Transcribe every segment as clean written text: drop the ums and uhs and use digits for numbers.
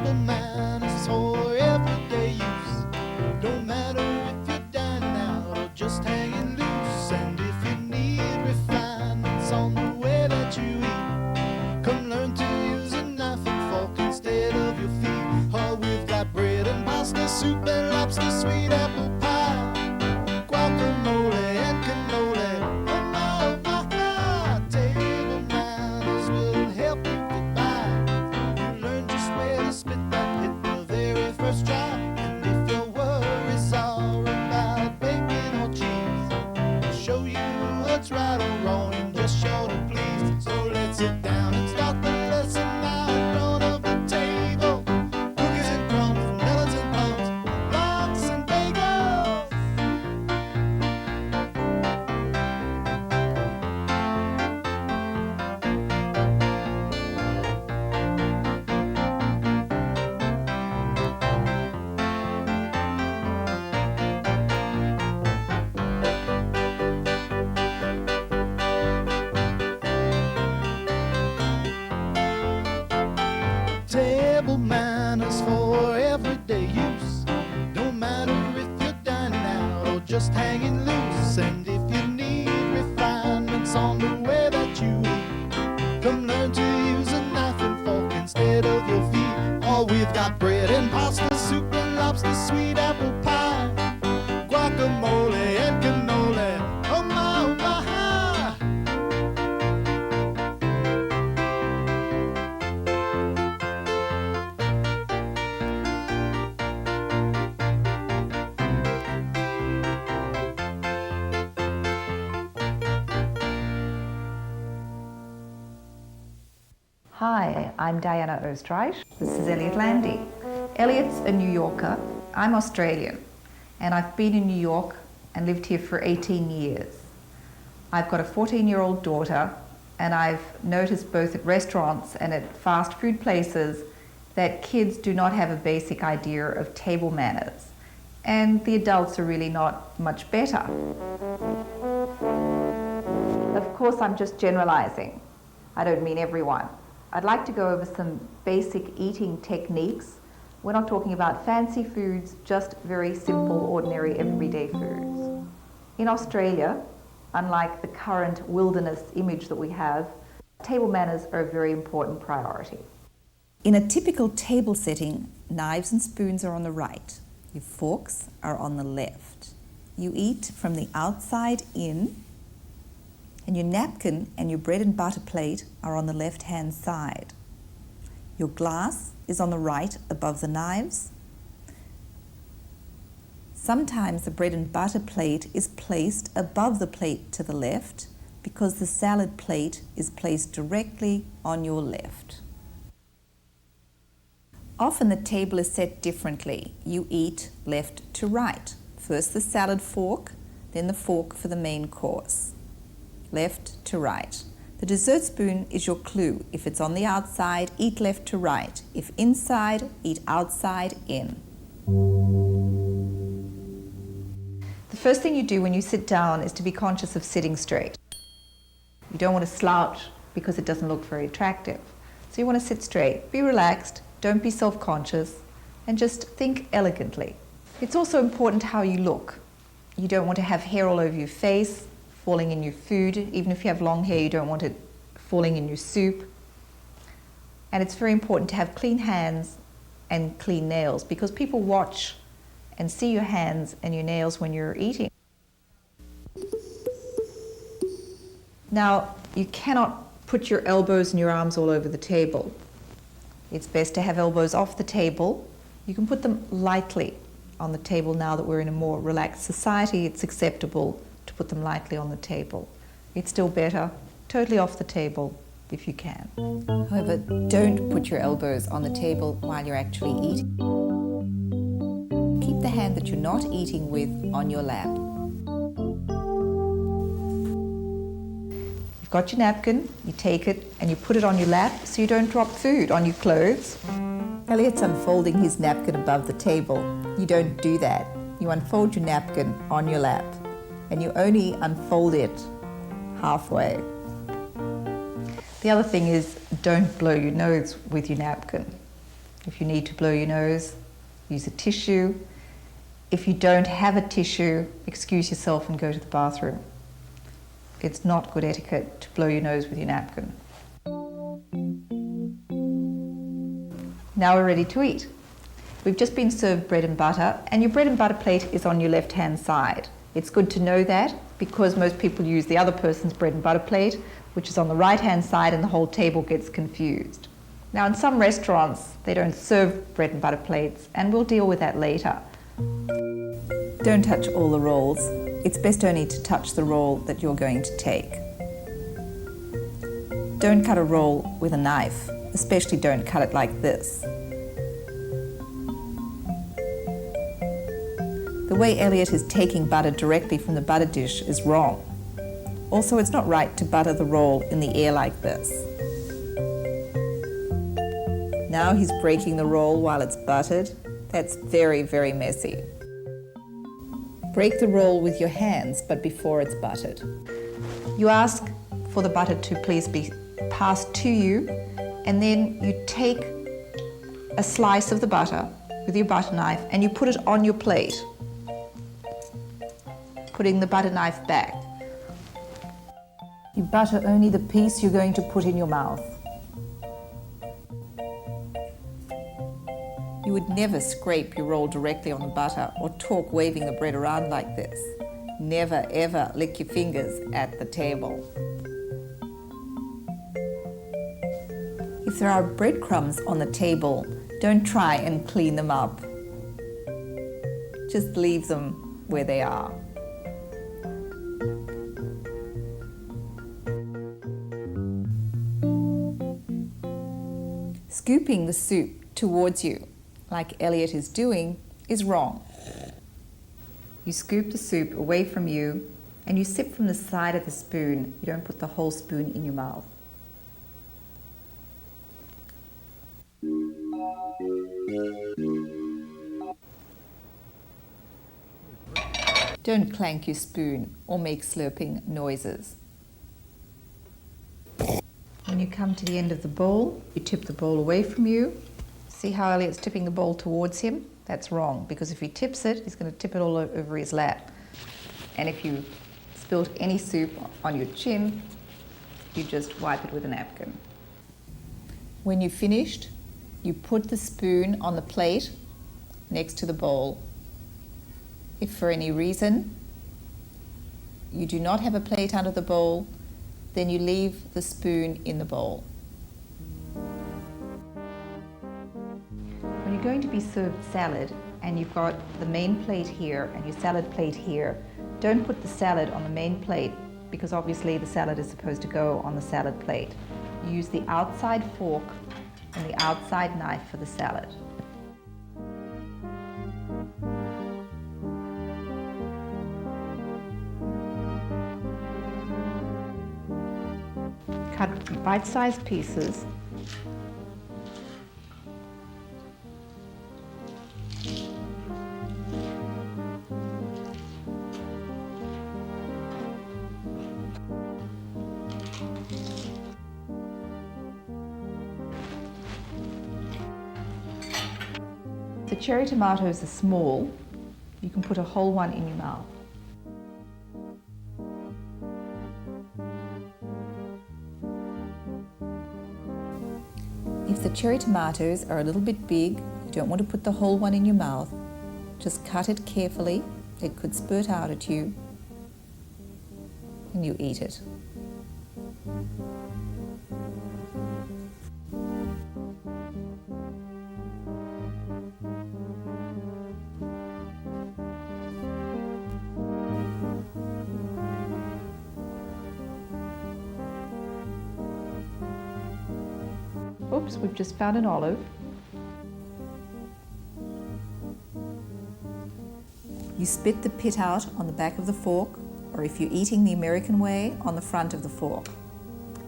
Table manners for everyday use. Don't matter if you're dining out or just hanging loose. And if you need refinements on the way that you eat, come learn to use a knife and fork instead of your feet. Oh, we've got bread and pasta, soup and lobster, sweet apple pie, guacamole and cannoli. Oh my, my, table manners will help you get by. You learn just where to spit that hit the very first try. And if your worries are about bacon or cheese, I'll show you what's right or wrong and just sure to please. So let's sit down and start the lesson now in front of the table. Cookies and crumbs, melons and plums, lox and bagels. Table manners for everyday use. Don't matter if you're dining out or just hanging loose. And if you need refinements on the way that you eat, come learn to use a knife and fork instead of your feet. Oh, we've got bread and pasta, soup and lobster, sweet apple pie, guacamole and cannoli. Oh my, oh my. Hi, I'm Diana Oostreich. This is Elliott Landy. Elliott's a New Yorker. I'm Australian, and I've been in New York and lived here for 18 years. I've got a 14-year-old daughter, and I've noticed both at restaurants and at fast food places that kids do not have a basic idea of table manners, and the adults are really not much better. Of course, I'm just generalizing. I don't mean everyone. I'd like to go over some basic eating techniques. We're not talking about fancy foods, just very simple, ordinary, everyday foods. In Australia, unlike the current wilderness image that we have, table manners are a very important priority. In a typical table setting, knives and spoons are on the right. Your forks are on the left. You eat from the outside in, and your napkin and your bread and butter plate are on the left-hand side. Your glass is on the right above the knives. Sometimes the bread and butter plate is placed above the plate to the left because the salad plate is placed directly on your left. Often the table is set differently. You eat left to right. First the salad fork, then the fork for the main course. Left to right. The dessert spoon is your clue. If it's on the outside, eat left to right. If inside, eat outside in. The first thing you do when you sit down is to be conscious of sitting straight. You don't want to slouch because it doesn't look very attractive. So you want to sit straight, be relaxed, don't be self-conscious, and just think elegantly. It's also important how you look. You don't want to have hair all over your face, falling in your food. Even if you have long hair, you don't want it falling in your soup. And it's very important to have clean hands and clean nails because people watch and see your hands and your nails when you're eating. Now, you cannot put your elbows and your arms all over the table. It's best to have elbows off the table. You can put them lightly on the table now that we're in a more relaxed society. It's acceptable to put them lightly on the table. It's still better, totally off the table if you can. However, don't put your elbows on the table while you're actually eating. Keep the hand that you're not eating with on your lap. You've got your napkin, you take it and you put it on your lap so you don't drop food on your clothes. Elliott's unfolding his napkin above the table. You don't do that. You unfold your napkin on your lap, and you only unfold it halfway. The other thing is don't blow your nose with your napkin. If you need to blow your nose, use a tissue. If you don't have a tissue, excuse yourself and go to the bathroom. It's not good etiquette to blow your nose with your napkin. Now we're ready to eat. We've just been served bread and butter, and your bread and butter plate is on your left-hand side. It's good to know that because most people use the other person's bread and butter plate, which is on the right-hand side, and the whole table gets confused. Now, in some restaurants, they don't serve bread and butter plates, and we'll deal with that later. Don't touch all the rolls. It's best only to touch the roll that you're going to take. Don't cut a roll with a knife, especially don't cut it like this. The way Elliott is taking butter directly from the butter dish is wrong. Also, it's not right to butter the roll in the air like this. Now he's breaking the roll while it's buttered. That's very, very messy. Break the roll with your hands, but before it's buttered. You ask for the butter to please be passed to you, and then you take a slice of the butter with your butter knife and you put it on your plate, putting the butter knife back. You butter only the piece you're going to put in your mouth. You would never scrape your roll directly on the butter or talk waving the bread around like this. Never ever lick your fingers at the table. If there are breadcrumbs on the table, don't try and clean them up. Just leave them where they are. Scooping the soup towards you, like Elliott is doing, is wrong. You scoop the soup away from you and you sip from the side of the spoon. You don't put the whole spoon in your mouth. Don't clank your spoon or make slurping noises. When you come to the end of the bowl, you tip the bowl away from you. See how Elliott's tipping the bowl towards him? That's wrong, because if he tips it, he's going to tip it all over his lap. And if you spilt any soup on your chin, you just wipe it with a napkin. When you've finished, you put the spoon on the plate next to the bowl. If for any reason you do not have a plate under the bowl, then you leave the spoon in the bowl. When you're going to be served salad and you've got the main plate here and your salad plate here, don't put the salad on the main plate because obviously the salad is supposed to go on the salad plate. You use the outside fork and the outside knife for the salad. Cut bite-sized pieces. The cherry tomatoes are small. You can put a whole one in your mouth. If the cherry tomatoes are a little bit big, you don't want to put the whole one in your mouth. Just cut it carefully. It could spurt out at you, and you eat it. Oops, we've just found an olive. You spit the pit out on the back of the fork, or if you're eating the American way, on the front of the fork.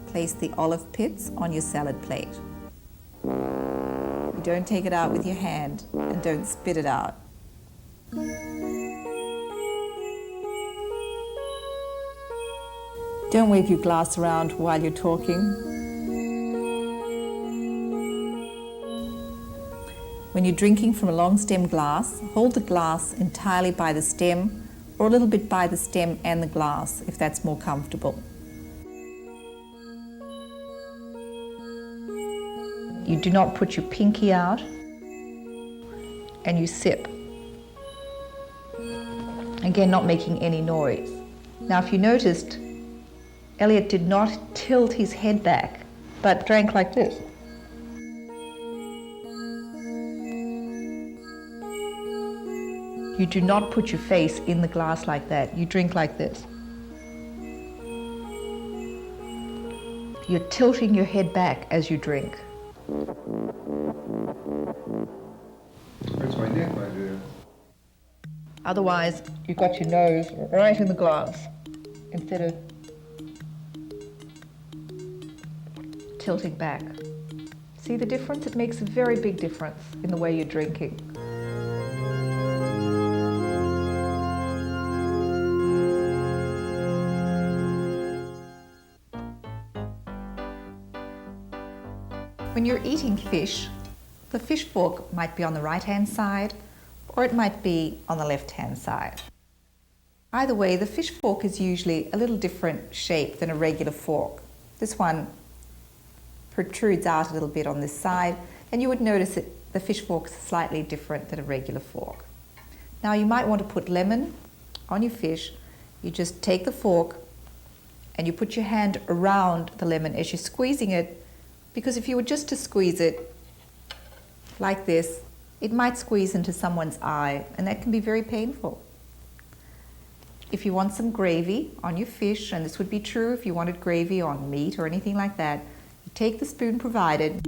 Place the olive pits on your salad plate. You don't take it out with your hand, and don't spit it out. Don't wave your glass around while you're talking. When you're drinking from a long stem glass, hold the glass entirely by the stem or a little bit by the stem and the glass if that's more comfortable. You do not put your pinky out and you sip. Again, not making any noise. Now, if you noticed, Elliott did not tilt his head back, but drank like this. You do not put your face in the glass like that. You drink like this. You're tilting your head back as you drink. Hurts my neck when I do that. Otherwise, you've got your nose right in the glass instead of tilting back. See the difference? It makes a very big difference in the way you're drinking. When you're eating fish, the fish fork might be on the right-hand side or it might be on the left-hand side. Either way, the fish fork is usually a little different shape than a regular fork. This one protrudes out a little bit on this side, and you would notice that the fish fork is slightly different than a regular fork. Now you might want to put lemon on your fish. You just take the fork and you put your hand around the lemon as you're squeezing it, because if you were just to squeeze it like this, it might squeeze into someone's eye, and that can be very painful. If you want some gravy on your fish, and this would be true if you wanted gravy on meat or anything like that, you take the spoon provided,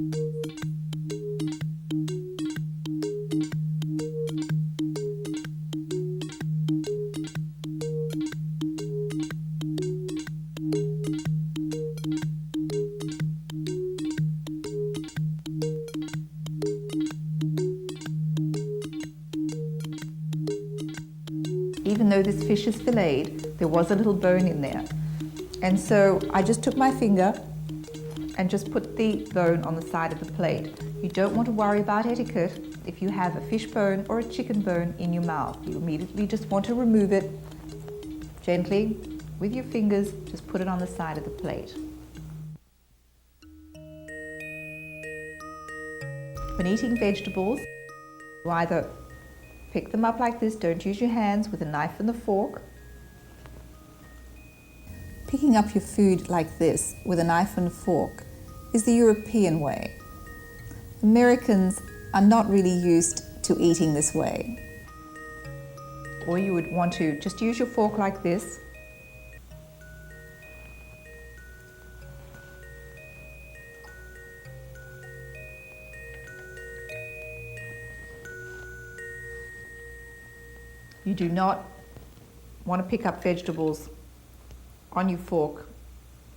even though this fish is filleted, there was a little bone in there. And so I just took my finger and just put the bone on the side of the plate. You don't want to worry about etiquette if you have a fish bone or a chicken bone in your mouth. You immediately just want to remove it gently with your fingers, just put it on the side of the plate. When eating vegetables, you either pick them up like this, don't use your hands, with a knife and a fork. Picking up your food like this with a knife and a fork is the European way. Americans are not really used to eating this way. Or you would want to just use your fork like this. You do not want to pick up vegetables on your fork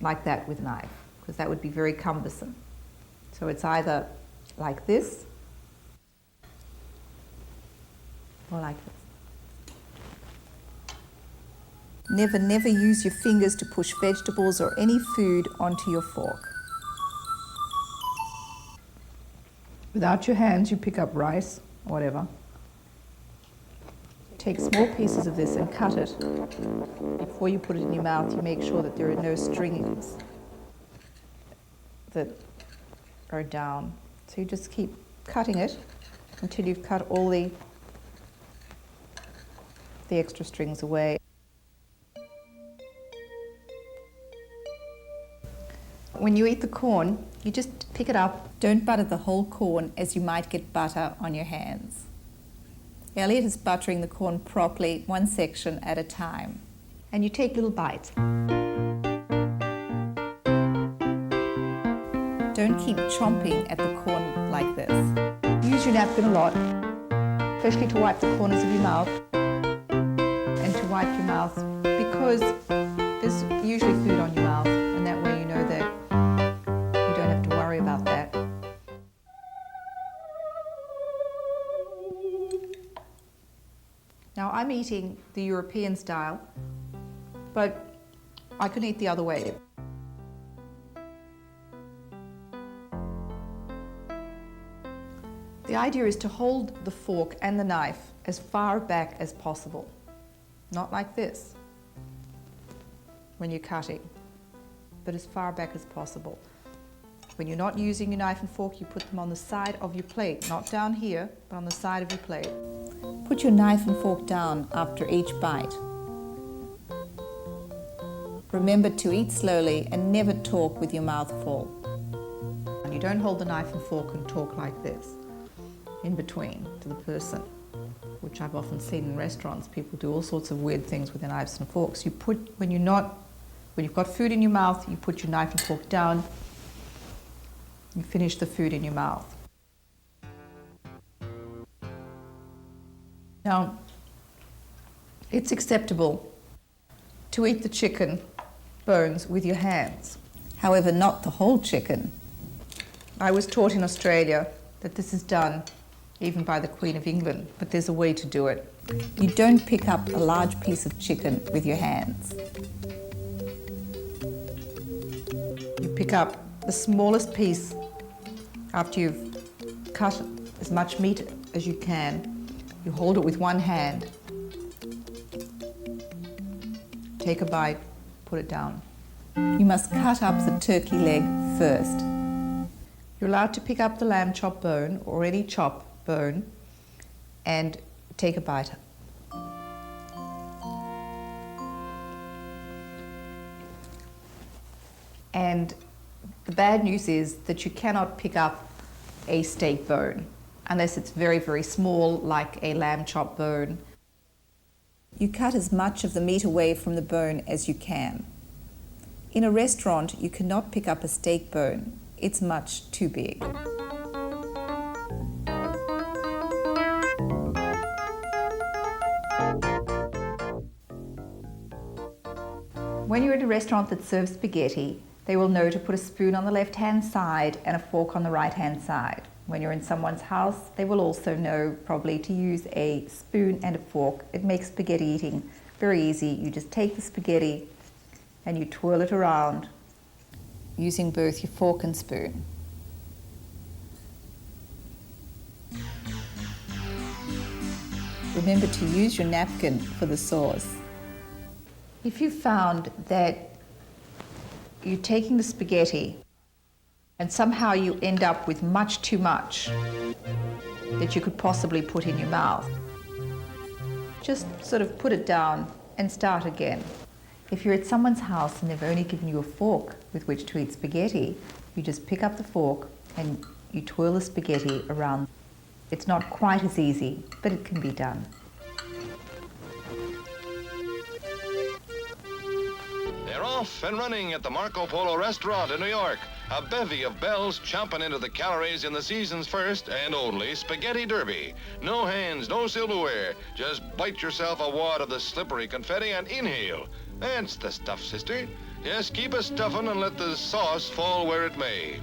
like that with a knife, because that would be very cumbersome. So it's either like this or like this. Never use your fingers to push vegetables or any food onto your fork. Without your hands, you pick up rice or whatever. Take small pieces of this and cut it. Before you put it in your mouth, you make sure that there are no strings that are down. So you just keep cutting it until you've cut all the extra strings away. When you eat the corn, you just pick it up. Don't butter the whole corn, as you might get butter on your hands. Elliott is buttering the corn properly, one section at a time. And you take little bites. Don't keep chomping at the corn like this. Use your napkin a lot, especially to wipe the corners of your mouth and to wipe your mouth, because there's usually food on your mouth, and that way you know that you don't have to worry about that. Now I'm eating the European style, but I can eat the other way. The The idea is to hold the fork and the knife as far back as possible. Not like this when you're cutting, but as far back as possible. When you're not using your knife and fork, you put them on the side of your plate, not down here, but on the side of your plate. Put your knife and fork down after each bite. Remember to eat slowly and never talk with your mouth full. And you don't hold the knife and fork and talk like this in between to the person, which I've often seen in restaurants. People do all sorts of weird things with their knives and forks. You put, when you've got food in your mouth, you put your knife and fork down, you finish the food in your mouth. Now, it's acceptable to eat the chicken bones with your hands. However, not the whole chicken. I was taught in Australia that this is done even by the Queen of England, but there's a way to do it. You don't pick up a large piece of chicken with your hands. You pick up the smallest piece after you've cut as much meat as you can. You hold it with one hand, take a bite, put it down. You must cut up the turkey leg first. You're allowed to pick up the lamb chop bone or any chop bone and take a bite. And the bad news is that you cannot pick up a steak bone unless it's very, very small, like a lamb chop bone. You cut as much of the meat away from the bone as you can. In a restaurant, you cannot pick up a steak bone. It's much too big. When you're in a restaurant that serves spaghetti, they will know to put a spoon on the left-hand side and a fork on the right-hand side. When you're in someone's house, they will also know probably to use a spoon and a fork. It makes spaghetti eating very easy. You just take the spaghetti and you twirl it around using both your fork and spoon. Remember to use your napkin for the sauce. If you found that you're taking the spaghetti and somehow you end up with much too much that you could possibly put in your mouth, just sort of put it down and start again. If you're at someone's house and they've only given you a fork with which to eat spaghetti, you just pick up the fork and you twirl the spaghetti around. It's not quite as easy, but it can be done. They're off and running at the Marco Polo restaurant in New York. A bevy of belles chomping into the calories in the season's first and only Spaghetti Derby. No hands, no silverware. Just bite yourself a wad of the slippery confetti and inhale. That's the stuff, sister. Just keep a stuffing and let the sauce fall where it may.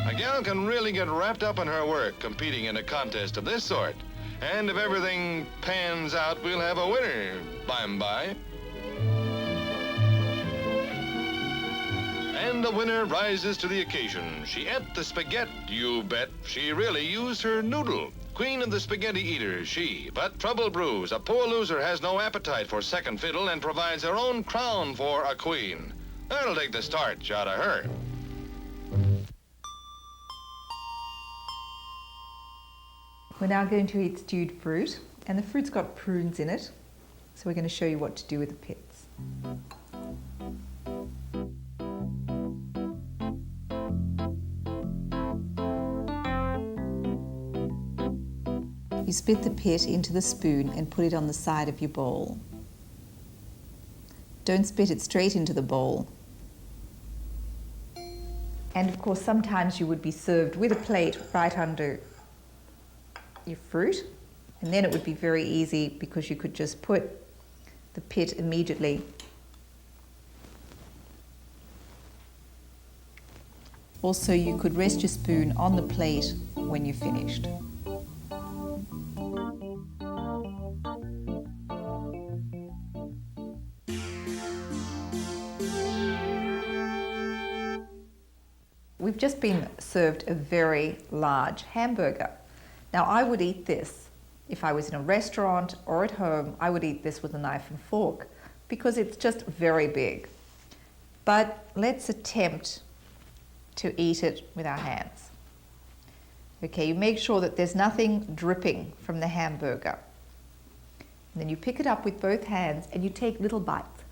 A gal can really get wrapped up in her work competing in a contest of this sort. And if everything pans out, we'll have a winner by and by. And the winner rises to the occasion. She ate the spaghetti, you bet. She really used her noodle. Queen of the spaghetti eaters, she. But trouble brews. A poor loser has no appetite for second fiddle and provides her own crown for a queen. That'll take the starch out of her. We're now going to eat stewed fruit, and the fruit's got prunes in it, so we're going to show you what to do with the pits. You split the pit into the spoon and put it on the side of your bowl. Don't spit it straight into the bowl. And of course, sometimes you would be served with a plate right under your fruit, and then it would be very easy because you could just put the pit immediately. Also, you could rest your spoon on the plate when you're finished. we've just been served a very large hamburger. Now, I would eat this if I was in a restaurant or at home. I would eat this with a knife and fork because it's just very big. But let's attempt to eat it with our hands. Okay, you make sure that there's nothing dripping from the hamburger. And then you pick it up with both hands and you take little bites.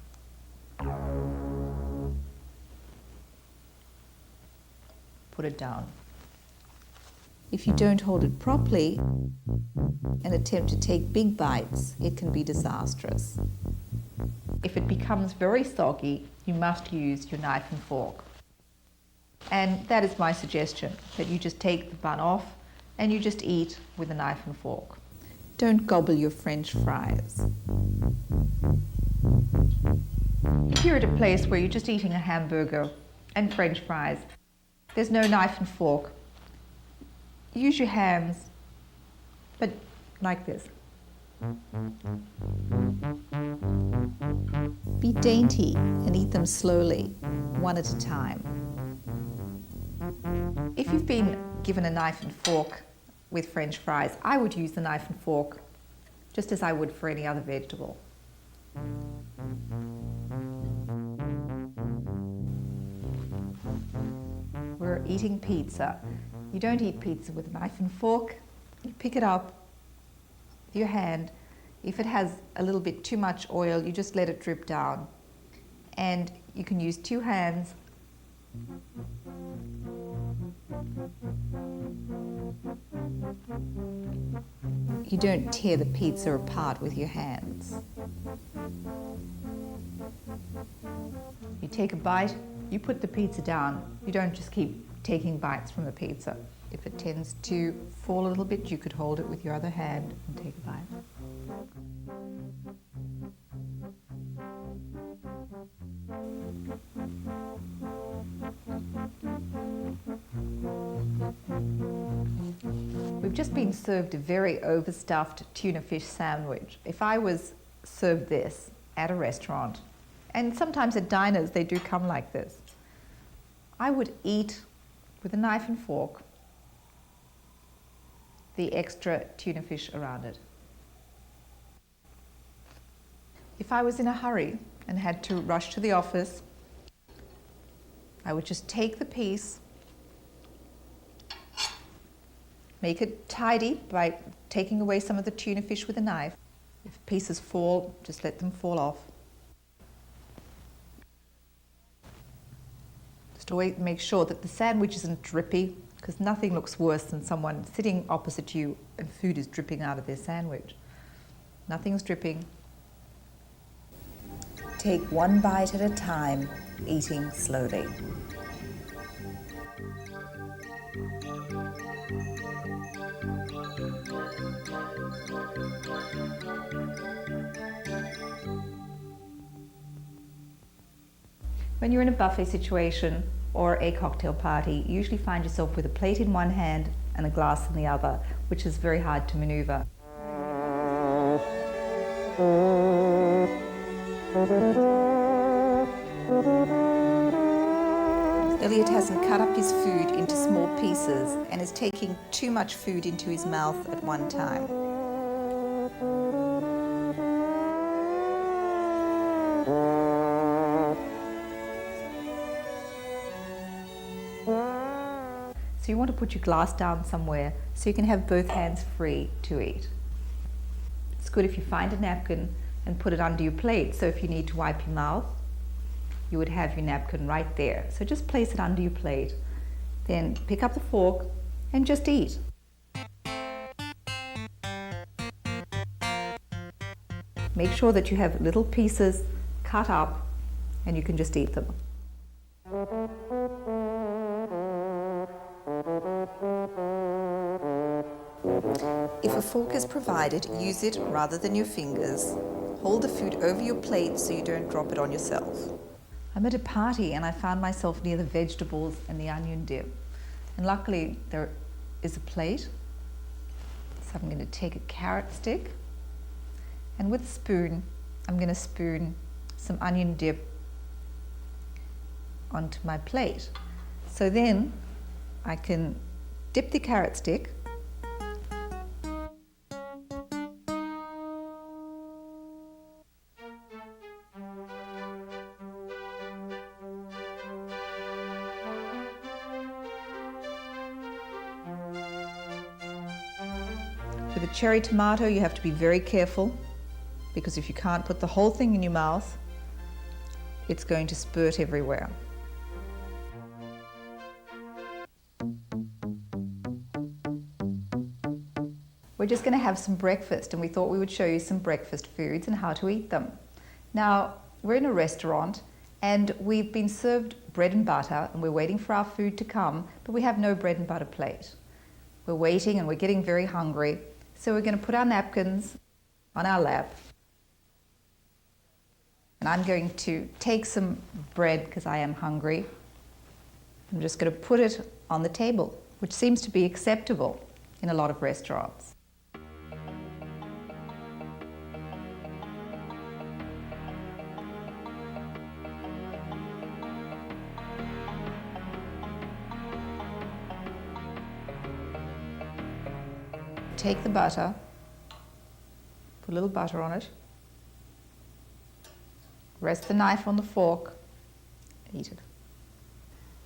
Put it down. If you don't hold it properly and attempt to take big bites, it can be disastrous. If it becomes very soggy, you must use your knife and fork. And that is my suggestion, that you just take the bun off and you just eat with a knife and fork. Don't gobble your French fries. If you're at a place where you're just eating a hamburger and French fries, there's no knife and fork, use your hands, but like this. Be dainty and eat them slowly, one at a time. If you've been given a knife and fork with French fries, I would use the knife and fork just as I would for any other vegetable. We're eating pizza. You don't eat pizza with a knife and fork. You pick it up with your hand. If it has a little bit too much oil, you just let it drip down. And you can use two hands. You don't tear the pizza apart with your hands. You take a bite, you put the pizza down. You don't just keep taking bites from the pizza. If it tends to fall a little bit, you could hold it with your other hand and take a bite. We've just been served a very overstuffed tuna fish sandwich. If I was served this at a restaurant, and sometimes at diners they do come like this, I would eat with a knife and fork the extra tuna fish around it. If I was in a hurry and had to rush to the office, I would just take the piece, make it tidy by taking away some of the tuna fish with a knife. If pieces fall, just let them fall off. Just always make sure that the sandwich isn't drippy, because nothing looks worse than someone sitting opposite you and food is dripping out of their sandwich. Nothing's dripping. Take one bite at a time, eating slowly. When you're in a buffet situation or a cocktail party, you usually find yourself with a plate in one hand and a glass in the other, which is very hard to maneuver. Elliott hasn't cut up his food into small pieces and is taking too much food into his mouth at one time. So you want to put your glass down somewhere so you can have both hands free to eat. It's good if you find a napkin and put it under your plate, so if you need to wipe your mouth, you would have your napkin right there. So just place it under your plate, then pick up the fork and just eat. Make sure that you have little pieces cut up and you can just eat them. If a fork is provided, use it rather than your fingers. Hold the food over your plate so you don't drop it on yourself. I'm at a party and I found myself near the vegetables and the onion dip. And luckily there is a plate. So I'm going to take a carrot stick and with a spoon, I'm going to spoon some onion dip onto my plate. So then I can dip the carrot stick with a cherry tomato. You have to be very careful, because if you can't put the whole thing in your mouth, it's going to spurt everywhere. We're just going to have some breakfast, and we thought we would show you some breakfast foods and how to eat them. Now, we're in a restaurant and we've been served bread and butter, and we're waiting for our food to come, but we have no bread and butter plate. We're waiting and we're getting very hungry, so we're going to put our napkins on our lap. And I'm going to take some bread because I am hungry. I'm just going to put it on the table, which seems to be acceptable in a lot of restaurants. Take the butter, put a little butter on it, rest the knife on the fork, eat it.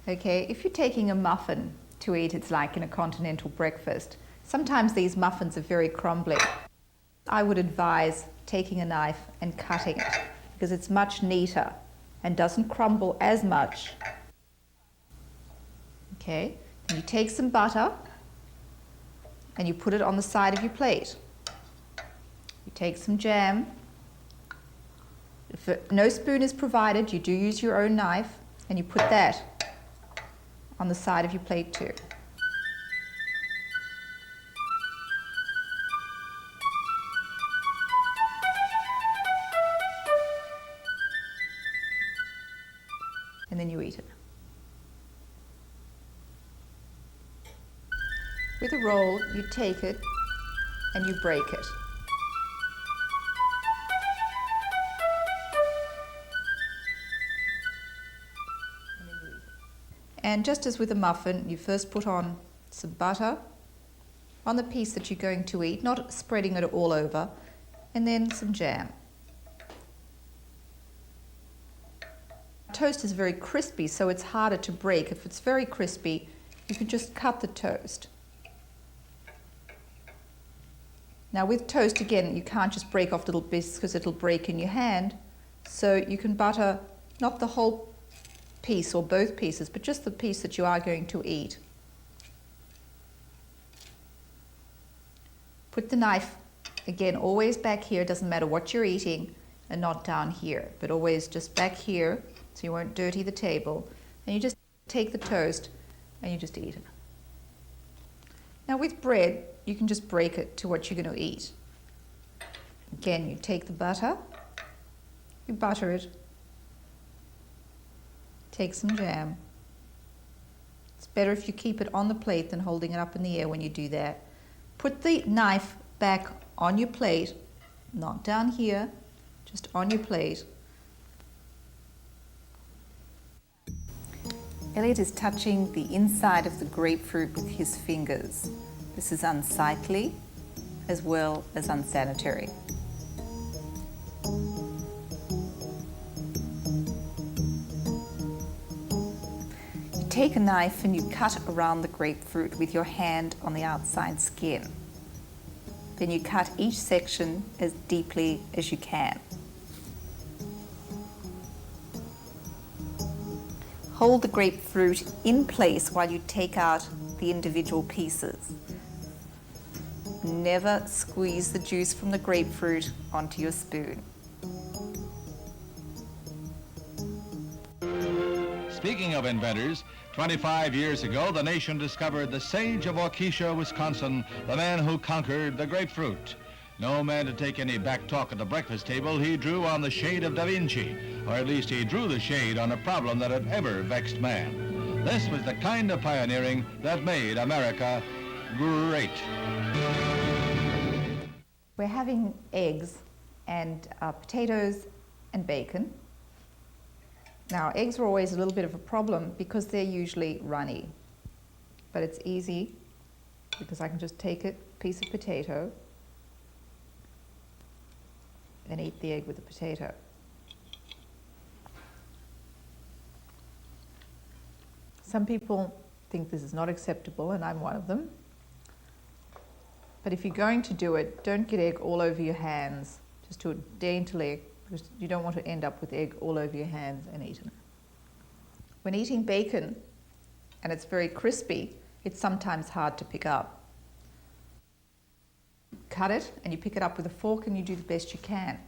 Okay, if you're taking a muffin to eat, it's like in a continental breakfast. Sometimes these muffins are very crumbly. I would advise taking a knife and cutting it, because it's much neater and doesn't crumble as much. Okay, then you take some butter and you put it on the side of your plate. You take some jam. If no spoon is provided, you do use your own knife, and you put that on the side of your plate too. And then you eat it. With a roll, you take it and you break it. And just as with a muffin, you first put on some butter on the piece that you're going to eat, not spreading it all over, and then some jam. Toast is very crispy, so it's harder to break. If it's very crispy, you can just cut the toast. Now with toast, again, you can't just break off little bits because it'll break in your hand. So you can butter not the whole piece or both pieces, but just the piece that you are going to eat. Put the knife, again, always back here, doesn't matter what you're eating, and not down here, but always just back here so you won't dirty the table. And you just take the toast and you just eat it. Now with bread, you can just break it to what you're going to eat. Again, you take the butter, you butter it, take some jam. It's better if you keep it on the plate than holding it up in the air when you do that. Put the knife back on your plate, not down here, just on your plate. Elliott is touching the inside of the grapefruit with his fingers. This is unsightly as well as unsanitary. You take a knife and you cut around the grapefruit with your hand on the outside skin. Then you cut each section as deeply as you can. Hold the grapefruit in place while you take out the individual pieces. Never squeeze the juice from the grapefruit onto your spoon. Speaking of inventors, 25 years ago, the nation discovered the sage of Waukesha, Wisconsin, the man who conquered the grapefruit. No man to take any back talk at the breakfast table, he drew on the shade of Da Vinci, or at least he drew the shade on a problem that had ever vexed man. This was the kind of pioneering that made America great. We're having eggs and potatoes and bacon. Now, eggs are always a little bit of a problem because they're usually runny. But it's easy because I can just take a piece of potato and eat the egg with the potato. Some people think this is not acceptable, and I'm one of them. But if you're going to do it, don't get egg all over your hands. Just do it daintily, because you don't want to end up with egg all over your hands and eaten. When eating bacon, and it's very crispy, it's sometimes hard to pick up. Cut it, and you pick it up with a fork, and you do the best you can.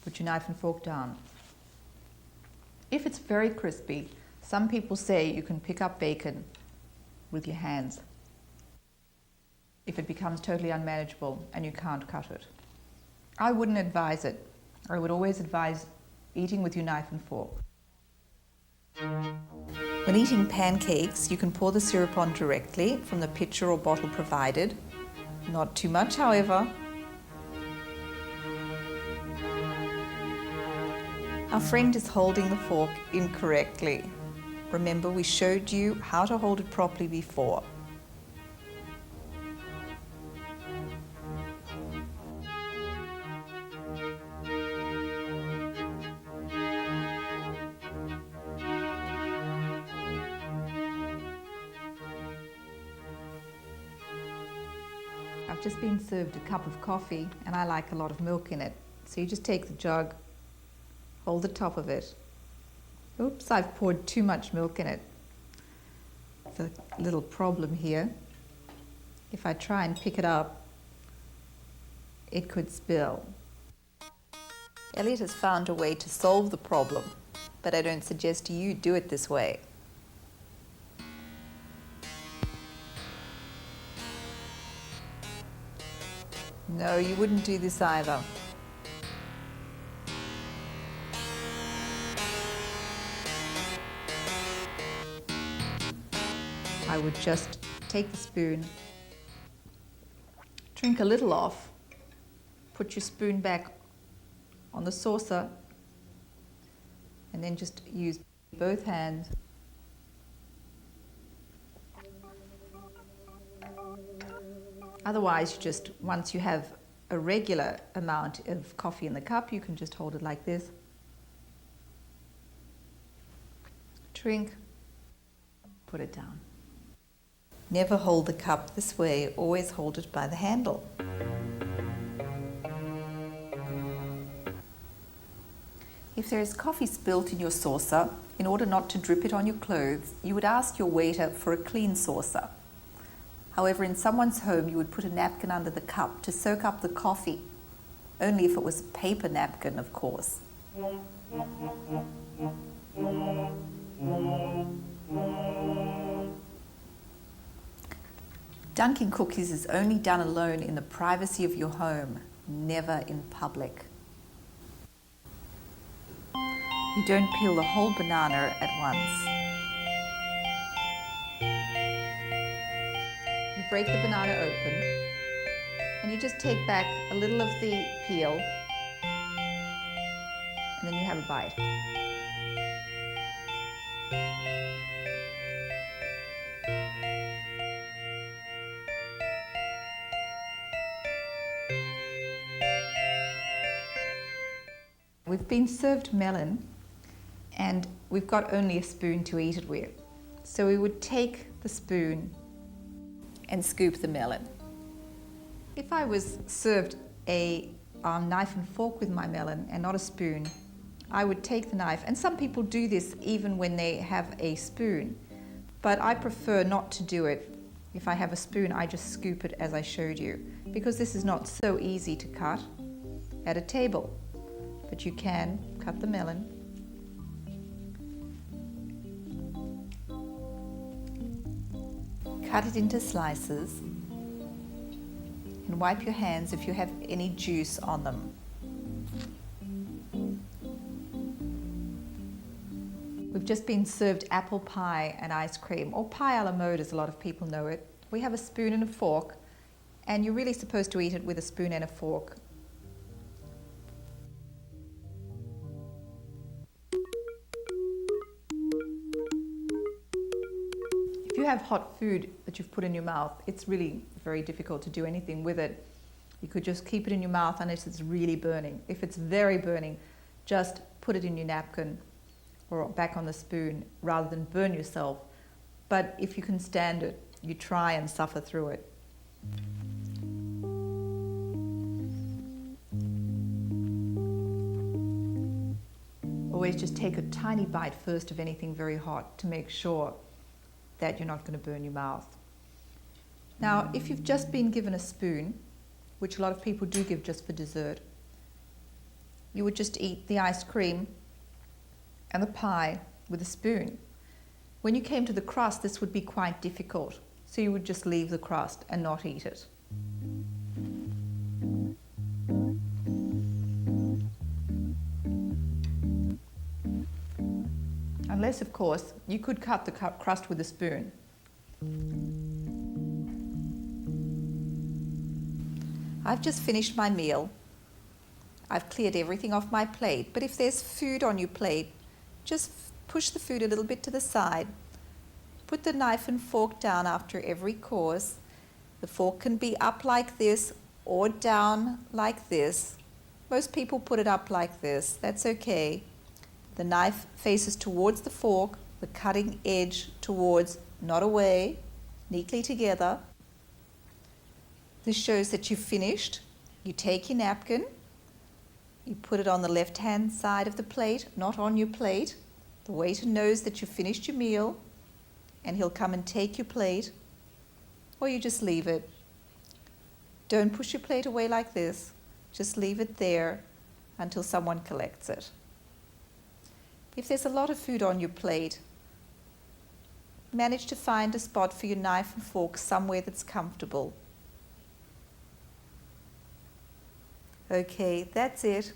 Put your knife and fork down. If it's very crispy, some people say you can pick up bacon with your hands if it becomes totally unmanageable and you can't cut it. I wouldn't advise it. I would always advise eating with your knife and fork. When eating pancakes, you can pour the syrup on directly from the pitcher or bottle provided. Not too much, however. Our friend is holding the fork incorrectly. Remember, we showed you how to hold it properly before. I've just been served a cup of coffee, and I like a lot of milk in it. So you just take the jug, hold the top of it. Oops, I've poured too much milk in it. There's a little problem here. If I try and pick it up, it could spill. Elliott has found a way to solve the problem, but I don't suggest you do it this way. No, you wouldn't do this either. I would just take the spoon, drink a little off, put your spoon back on the saucer, and then just use both hands. Otherwise, once you have a regular amount of coffee in the cup, you can just hold it like this. Drink, put it down. Never hold the cup this way, always hold it by the handle. If there is coffee spilt in your saucer, in order not to drip it on your clothes, you would ask your waiter for a clean saucer. However, in someone's home, you would put a napkin under the cup to soak up the coffee, only if it was a paper napkin, of course. Dunking cookies is only done alone in the privacy of your home, never in public. You don't peel the whole banana at once. You break the banana open, and you just take back a little of the peel, and then you have a bite. We've been served melon, and we've got only a spoon to eat it with. So we would take the spoon And scoop the melon. If I was served a knife and fork with my melon and not a spoon, I would take the knife, and some people do this even when they have a spoon, but I prefer not to do it. If I have a spoon, I just scoop it as I showed you, because this is not so easy to cut at a table, but you can cut the melon. Cut it into slices and wipe your hands if you have any juice on them. We've just been served apple pie and ice cream, or pie a la mode as a lot of people know it. We have a spoon and a fork, And you're really supposed to eat it with a spoon and a fork. If you have hot food that you've put in your mouth, it's really very difficult to do anything with it. You could just keep it in your mouth unless it's really burning. If it's very burning, just put it in your napkin or back on the spoon rather than burn yourself. But if you can stand it, you try and suffer through it. Always just take a tiny bite first of anything very hot to make sure that you're not going to burn your mouth. Now, if you've just been given a spoon, which a lot of people do give just for dessert, you would just eat the ice cream and the pie with a spoon. When you came to the crust, this would be quite difficult, so you would just leave the crust and not eat it. Unless, of course, you could cut the crust with a spoon. I've just finished my meal. I've cleared everything off my plate, but if there's food on your plate, just push the food a little bit to the side. Put the knife and fork down after every course. The fork can be up like this or down like this. Most people put it up like this. That's okay. The knife faces towards the fork, the cutting edge towards, not away, neatly together. This shows that you've finished. You take your napkin, you put it on the left-hand side of the plate, not on your plate. The waiter knows that you've finished your meal, and he'll come and take your plate, or you just leave it. Don't push your plate away like this. Just leave it there until someone collects it. If there's a lot of food on your plate, manage to find a spot for your knife and fork somewhere that's comfortable. Okay, that's it.